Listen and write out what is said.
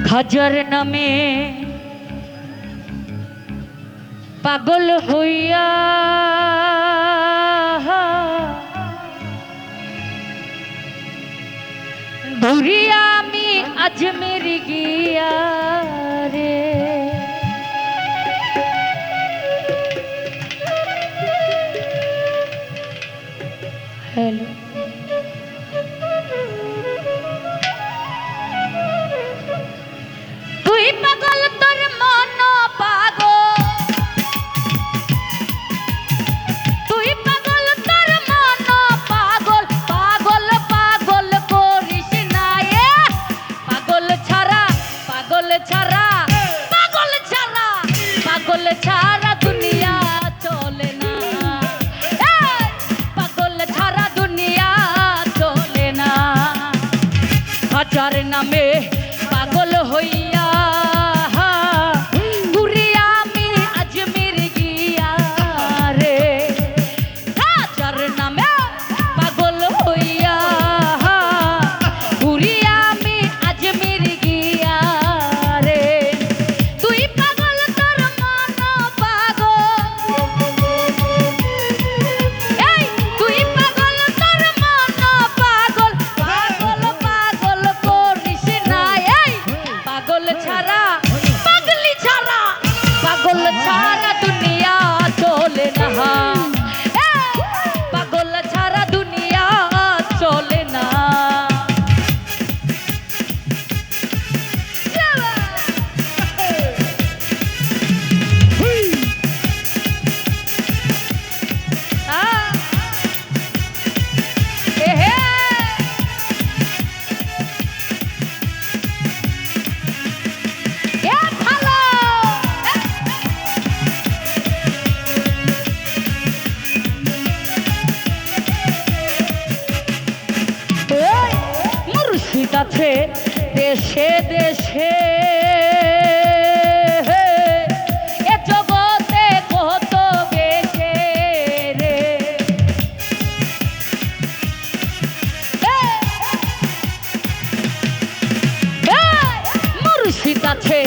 খাজার নামে পাগল হইয়া ঘুরিয়া আমি আজমের গিয়া রে। হ্যালো তুই পাগল তোর মন পাগল, তুই পাগল তোর মন পাগল, পাগল পাগল করিস না এ পাগল ছাড়া, পাগল ছাড়া, পাগল ছাড়া, পাগল ছাড়া দুনিয়া চলে না, পাগল ছাড়া দুনিয়া চলে না। খাজার নামে পাগল হইয়া ঘুরিয়া আমি আজমির গিয়া রে। খাজার নামে পাগল হইয়া ঘুরিয়া আমি আজমির গিয়া রে। তুই পাগল তোর মন পাগল, এই তুই পাগল তোর মন পাগল, পাগল পাগল করিস না এই পাগল ছাড়া, পাগলি ছাড়া, পাগল ছাড়া দুনিয়া চলে না, পাগল ছাড়া দুনিয়া চলে না। মুর্শিদ আছে দেশে দেশে, এ জগতে কত বেশে রে। মুর্শিদ আছে